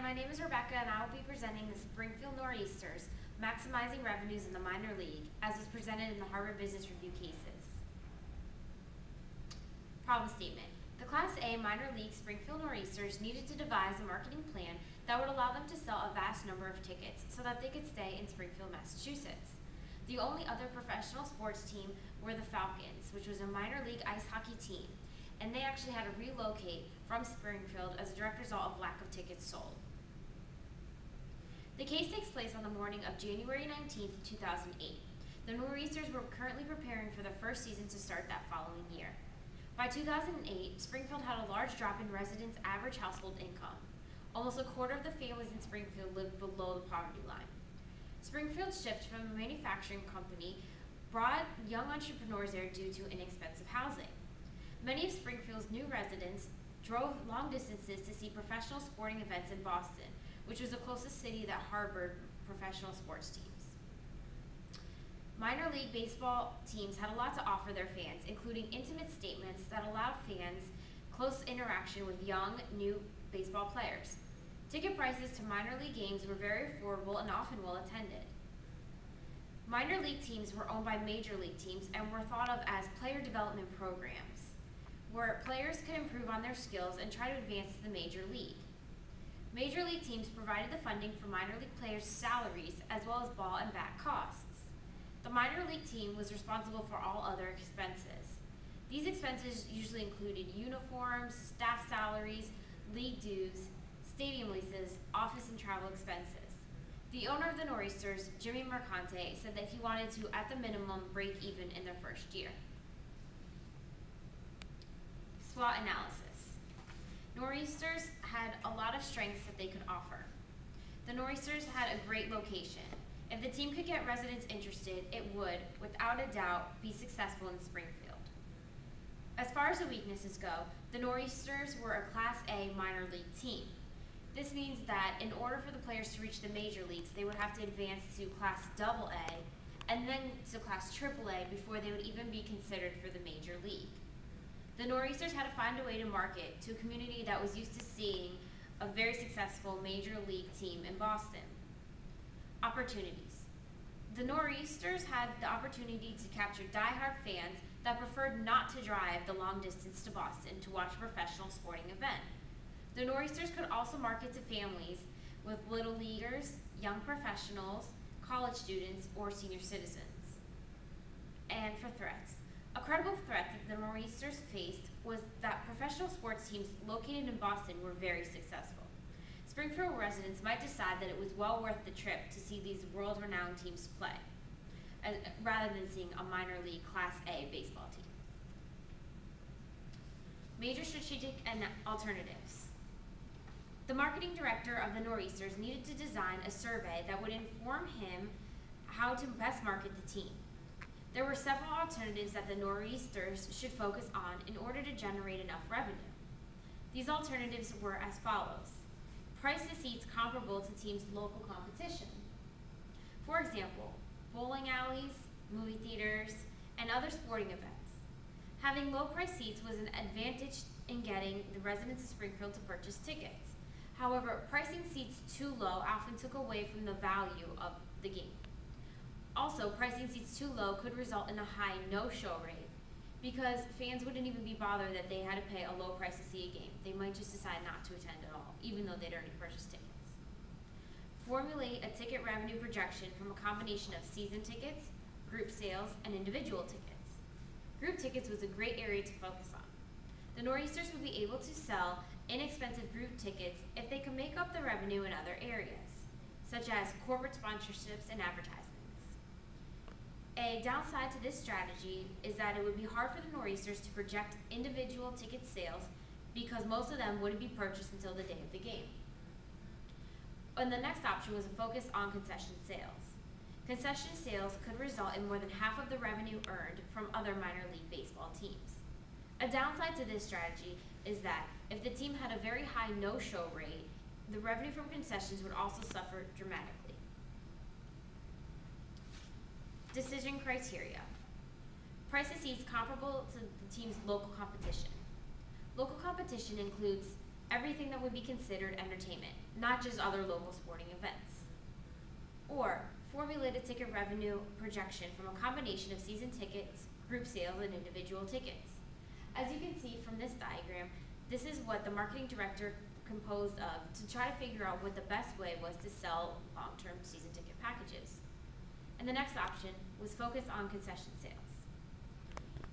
my name is Rebecca and I will be presenting the Springfield Nor'easters, Maximizing Revenues in the Minor League, as was presented in the Harvard Business Review cases. Problem statement. The Class A Minor League Springfield Nor'easters needed to devise a marketing plan that would allow them to sell a vast number of tickets so that they could stay in Springfield, Massachusetts. The only other professional sports team were the Falcons, which was a minor league ice hockey team, and they actually had to relocate from Springfield as a direct result of lack of tickets sold. The case takes place on the morning of January 19th, 2008. The Nor'easters were currently preparing for their first season to start that following year. By 2008, Springfield had a large drop in residents' average household income. Almost a quarter of the families in Springfield lived below the poverty line. Springfield's shift from a manufacturing company brought young entrepreneurs there due to inexpensive housing. Many of Springfield's new residents drove long distances to see professional sporting events in Boston, which was the closest city that harbored professional sports teams. Minor league baseball teams had a lot to offer their fans, including intimate statements that allowed fans close interaction with young, new baseball players. Ticket prices to minor league games were very affordable and often well attended. Minor league teams were owned by major league teams and were thought of as player development programs, where players could improve on their skills and try to advance to the major league. Major league teams provided the funding for minor league players' salaries as well as ball and bat costs. The minor league team was responsible for all other expenses. These expenses usually included uniforms, staff salaries, league dues, stadium leases, office and travel expenses. The owner of the Nor'easters, Jimmy Mercante, said that he wanted to, at the minimum, break even in their first year. SWOT analysis. Nor'easters had a lot of strengths that they could offer. The Nor'easters had a great location. If the team could get residents interested, it would, without a doubt, be successful in Springfield. As far as the weaknesses go, the Nor'easters were a Class A minor league team. This means that in order for the players to reach the major leagues, they would have to advance to Class AA and then to Class AAA before they would even be considered for the major league. The Nor'easters had to find a way to market to a community that was used to seeing a very successful major league team in Boston. Opportunities. The Nor'easters had the opportunity to capture die-hard fans that preferred not to drive the long distance to Boston to watch a professional sporting event. The Nor'easters could also market to families with little leaguers, young professionals, college students, or senior citizens. And for threats. A credible threat that the Nor'easters faced was that professional sports teams located in Boston were very successful. Springfield residents might decide that it was well worth the trip to see these world-renowned teams play, rather than seeing a minor league Class A baseball team. Major strategic and alternatives. The marketing director of the Nor'easters needed to design a survey that would inform him how to best market the team. There were several alternatives that the Nor'easters should focus on in order to generate enough revenue. These alternatives were as follows. Price the seats comparable to teams' local competition. For example, bowling alleys, movie theaters, and other sporting events. Having low-priced seats was an advantage in getting the residents of Springfield to purchase tickets. However, pricing seats too low often took away from the value of the game. Also, pricing seats too low could result in a high no-show rate because fans wouldn't even be bothered that they had to pay a low price to see a game. They might just decide not to attend at all, even though they'd already purchased tickets. Formulate a ticket revenue projection from a combination of season tickets, group sales, and individual tickets. Group tickets was a great area to focus on. The Nor'easters would be able to sell inexpensive group tickets if they could make up the revenue in other areas, such as corporate sponsorships and advertisements. A downside to this strategy is that it would be hard for the Nor'easters to project individual ticket sales because most of them wouldn't be purchased until the day of the game. And the next option was a focus on concession sales. Concession sales could result in more than half of the revenue earned from other minor league baseball teams. A downside to this strategy is that if the team had a very high no-show rate, the revenue from concessions would also suffer dramatically. Decision criteria. Price the seats comparable to the team's local competition. Local competition includes everything that would be considered entertainment, not just other local sporting events. Or formulate a ticket revenue projection from a combination of season tickets, group sales, and individual tickets. As you can see from this diagram, this is what the marketing director composed of to try to figure out what the best way was to sell long-term season ticket packages. And the next option was focus on concession sales.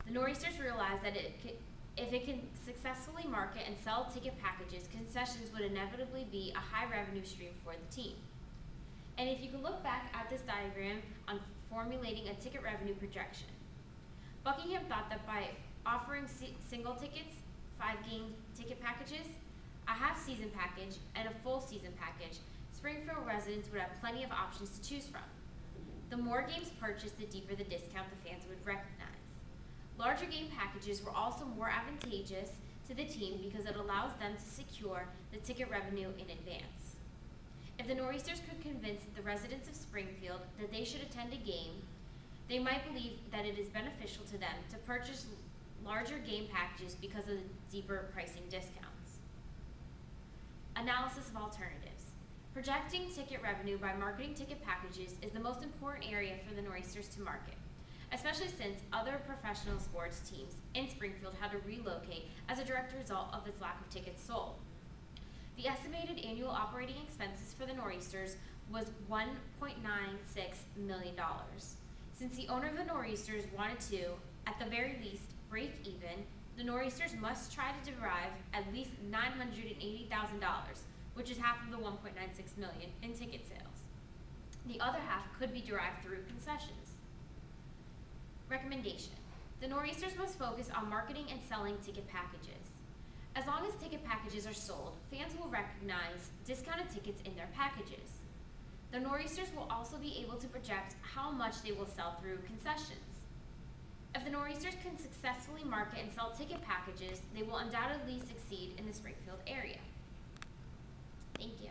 The Nor'easters realized that if it can successfully market and sell ticket packages, concessions would inevitably be a high revenue stream for the team. And if you can look back at this diagram on formulating a ticket revenue projection, Buckingham thought that by offering single tickets, 5-game ticket packages, a half-season package, and a full-season package, Springfield residents would have plenty of options to choose from. The more games purchased, the deeper the discount the fans would recognize. Larger game packages were also more advantageous to the team because it allows them to secure the ticket revenue in advance. If the Nor'easters could convince the residents of Springfield that they should attend a game, they might believe that it is beneficial to them to purchase larger game packages because of the deeper pricing discounts. Analysis of alternatives. Projecting ticket revenue by marketing ticket packages is the most important area for the Nor'easters to market, especially since other professional sports teams in Springfield had to relocate as a direct result of its lack of tickets sold. The estimated annual operating expenses for the Nor'easters was $1.96 million. Since the owner of the Nor'easters wanted to, at the very least, break even, the Nor'easters must try to derive at least $980,000, which is half of the $1.96 million in ticket sales. The other half could be derived through concessions. Recommendation. The Nor'easters must focus on marketing and selling ticket packages. As long as ticket packages are sold, fans will recognize discounted tickets in their packages. The Nor'easters will also be able to project how much they will sell through concessions. If the Nor'easters can successfully market and sell ticket packages, they will undoubtedly succeed in the Springfield area. Thank you.